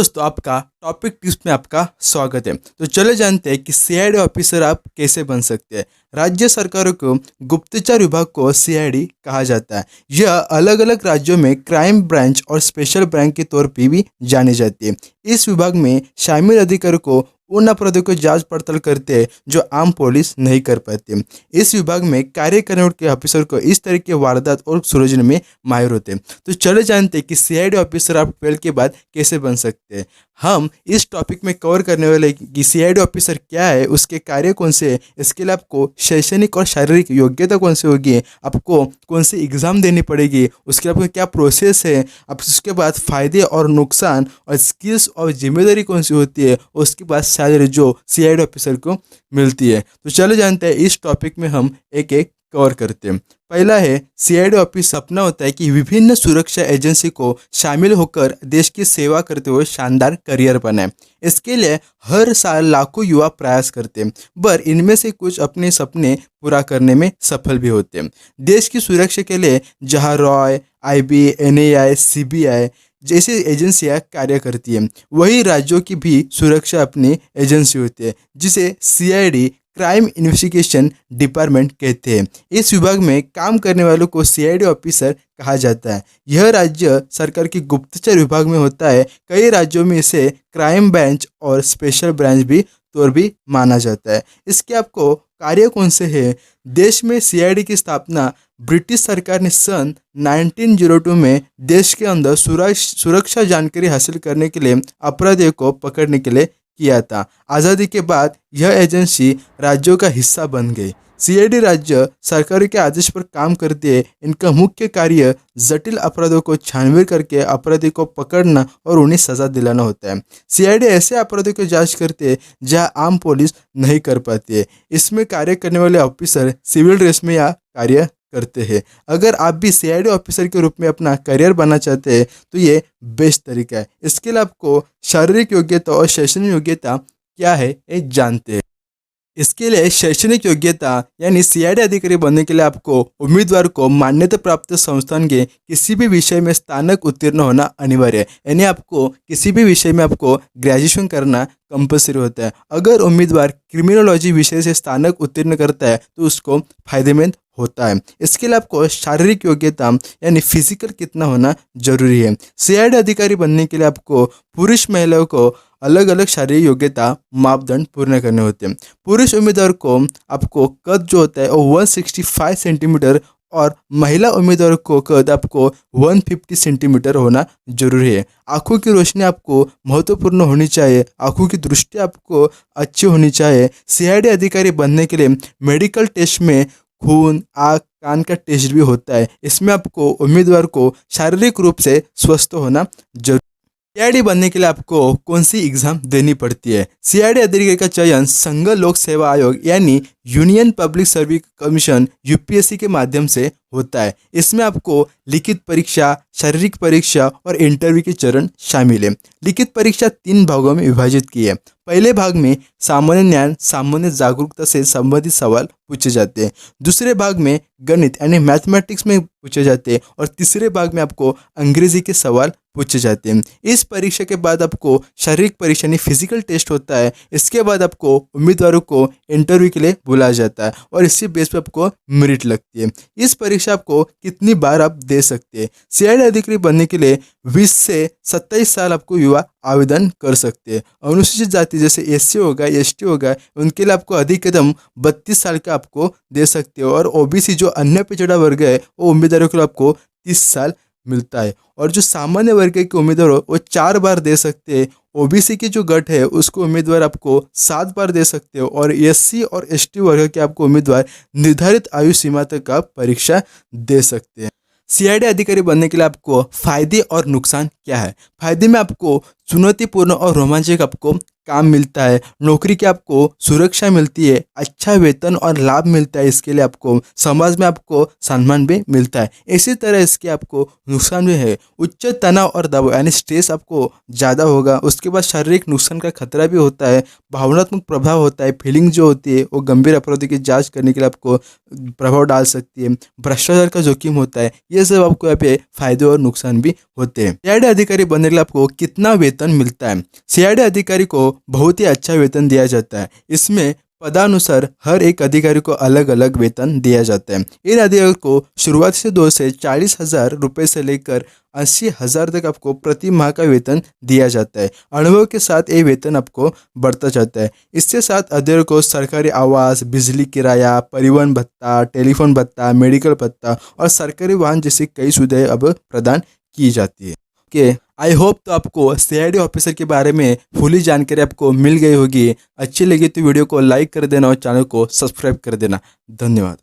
दोस्तों, आपका topic tips में आपका स्वागत है। तो चले जानते हैं कि सीआईडी ऑफिसर आप कैसे बन सकते हैं। राज्य सरकारों को गुप्तचर विभाग को सीआईडी कहा जाता है। यह अलग अलग राज्यों में क्राइम ब्रांच और स्पेशल ब्रांच के तौर पर भी जानी जाती है। इस विभाग में शामिल अधिकारियों को उन अपराधों की जांच पड़ताल करते हैं जो आम पुलिस नहीं कर पाती। इस विभाग में कार्य करने वाले ऑफिसर को इस तरह के वारदात और सुलझने में माहिर होते हैं। तो चले जानते हैं कि सीआईडी ऑफिसर आप 12 के बाद कैसे बन सकते हैं। हम इस टॉपिक में कवर करने वाले हैं कि सीआईडी ऑफिसर क्या है, उसके कार्य कौन से हैं, इसके लिए आपको शैक्षणिक और शारीरिक योग्यता कौन सी होगी, आपको कौन सी एग्ज़ाम देनी पड़ेगी, उसके आपको क्या प्रोसेस है, अब उसके बाद फ़ायदे और नुकसान और स्किल्स और जिम्मेदारी कौन सी होती है, उसके बाद सैलरी जो सीआईडी ऑफिसर को मिलती है। तो चले जानते हैं इस टॉपिक में हम एक एक कवर करते हैं। पहला है, सीआईडी ऑफिस सपना होता है कि विभिन्न सुरक्षा एजेंसी को शामिल होकर देश की सेवा करते हुए शानदार करियर बनाए। इसके लिए हर साल लाखों युवा प्रयास करते हैं, पर इनमें से कुछ अपने सपने पूरा करने में सफल भी होते हैं। देश की सुरक्षा के लिए जहां रॉय, आईबी, एनआईए, सीबीआई जैसी एजेंसियां कार्य करती हैं, वही राज्यों की भी सुरक्षा अपनी एजेंसी होती है, जिसे सीआईडी क्राइम इन्वेस्टिगेशन डिपार्टमेंट कहते हैं। इस विभाग में काम करने वालों को सीआईडी ऑफिसर कहा जाता है। यह राज्य सरकार की गुप्तचर विभाग में होता है। कई राज्यों में इसे क्राइम ब्रांच और स्पेशल ब्रांच भी तौर भी माना जाता है। इसके आपको कार्य कौन से हैं? देश में सीआईडी की स्थापना ब्रिटिश सरकार ने सन 1902 में देश के अंदर सुरक्षा जानकारी हासिल करने के लिए अपराधियों को पकड़ने के लिए किया था। आज़ादी के बाद यह एजेंसी राज्यों का हिस्सा बन गई। सीआईडी राज्य सरकार के आदेश पर काम करती है। इनका मुख्य कार्य जटिल अपराधों को छानबीन करके अपराधी को पकड़ना और उन्हें सजा दिलाना होता है। सीआईडी ऐसे अपराधों की जांच करती है जहां आम पुलिस नहीं कर पाती है। इसमें कार्य करने वाले ऑफिसर सिविल ड्रेस में या कार्य करते हैं। अगर आप भी सीआईडी ऑफिसर के रूप में अपना करियर बनाना चाहते हैं तो ये बेस्ट तरीका है। इसके लिए आपको शारीरिक योग्यता और शैक्षणिक योग्यता क्या है ये जानते हैं। इसके लिए शैक्षणिक योग्यता यानी सीआईडी अधिकारी बनने के लिए आपको उम्मीदवार को मान्यता प्राप्त संस्थान के किसी भी विषय में स्नातक उत्तीर्ण होना अनिवार्य है। यानी आपको किसी भी विषय में आपको ग्रेजुएशन करना कंपलसरी होता है। अगर उम्मीदवार क्रिमिनोलॉजी विषय से स्नातक उत्तीर्ण करता है तो उसको फायदेमंद होता है। इसके लिए आपको शारीरिक योग्यता यानी फिजिकल कितना होना जरूरी है। सीआईडी अधिकारी बनने के लिए आपको पुरुष महिलाओं को अलग अलग शारीरिक योग्यता मापदंड पूर्ण करने होते हैं। पुरुष उम्मीदवार को आपको कद जो होता है वो 165 सेंटीमीटर और महिला उम्मीदवार को कद आपको 150 सेंटीमीटर होना जरूरी है। आँखों की रोशनी आपको महत्वपूर्ण होनी चाहिए। आँखों की दृष्टि आपको अच्छी होनी चाहिए। सीआईडी अधिकारी बनने के लिए मेडिकल टेस्ट में खून, आँख, कान का टेस्ट भी होता है। इसमें आपको उम्मीदवार को शारीरिक रूप से स्वस्थ होना जरूरी। सीआईडी बनने के लिए आपको कौन सी एग्जाम देनी पड़ती है? सीआईडी अधिकारी का चयन संघ लोक सेवा आयोग यानी union public service commission UPSC के माध्यम से होता है। इसमें आपको लिखित परीक्षा, शारीरिक परीक्षा और इंटरव्यू के चरण शामिल है। लिखित परीक्षा 3 भागों में विभाजित की है। पहले भाग में सामान्य ज्ञान, सामान्य जागरूकता से संबंधित सवाल पूछे जाते हैं। दूसरे भाग में गणित यानी मैथमेटिक्स में पूछे जाते हैं और तीसरे भाग में आपको अंग्रेजी के सवाल पूछे जाते हैं। इस परीक्षा के बाद आपको शारीरिक परीक्षा यानी फिजिकल टेस्ट होता है। इसके बाद आपको उम्मीदवारों को इंटरव्यू के लिए बुलाया जाता है और इसी बेस पे आपको मेरिट लगती है। इस परीक्षा आपको कितनी बार आप दे सकते हैं? सीआईडी अधिकारी बनने के लिए 20 से 27 साल आपको युवा आवेदन कर सकते हैं। अनुसूचित जाति जैसे एससी होगा, एसटी होगा, उनके लिए आपको अधिकतम 32 साल का आपको दे सकते हो और ओबीसी जो अन्य पिछड़ा वर्ग है वो उम्मीदवारों के लिए आपको 30 साल मिलता है। और जो सामान्य वर्ग के उम्मीदवार हो वो 4 बार दे सकते हैं। ओबीसी की जो गट है उसको उम्मीदवार आपको 7 बार दे सकते हो और एससी और एसटी वर्ग के आपको उम्मीदवार निर्धारित आयु सीमा तक का परीक्षा दे सकते हैं। सीआईडी अधिकारी बनने के लिए आपको फायदे और नुकसान क्या है? फायदे में आपको चुनौतीपूर्ण और रोमांचक आपको काम मिलता है। नौकरी की आपको सुरक्षा मिलती है, अच्छा वेतन और लाभ मिलता है। इसके लिए आपको समाज में आपको सम्मान भी मिलता है। इसी तरह इसके आपको नुकसान भी है। उच्च तनाव और दबाव यानी स्ट्रेस आपको ज़्यादा होगा। उसके बाद शारीरिक नुकसान का खतरा भी होता है। भावनात्मक प्रभाव होता है। फीलिंग जो होती है वो गंभीर अपराधों की जांच करने के लिए आपको प्रभाव डाल सकती है। भ्रष्टाचार का जोखिम होता है। ये सब आपको यहाँ पे फायदे और नुकसान भी होते हैं। सीआईडी अधिकारी बनने के लिए आपको कितना वेतन वेतन मिलता है। सीआईडी अधिकारी को बहुत ही अच्छा वेतन दिया जाता है। इसमें पदानुसार हर एक अधिकारी को अलग अलग वेतन दिया जाता है। इन अधिकारियों को शुरुआत से 2 से 40,000 रुपये से लेकर 80,000 तक आपको प्रति माह का वेतन दिया जाता है। अनुभव के साथ ये वेतन आपको बढ़ता जाता है। इसके साथ अधिकारियों को सरकारी आवास, बिजली किराया, परिवहन भत्ता, टेलीफोन भत्ता, मेडिकल भत्ता और सरकारी वाहन जैसी कई सुविधाएं अब प्रदान की जाती है। ओके, आई होप तो आपको सीआईडी ऑफिसर के बारे में फुली जानकारी आपको मिल गई होगी। अच्छी लगी तो वीडियो को लाइक कर देना और चैनल को सब्सक्राइब कर देना। धन्यवाद।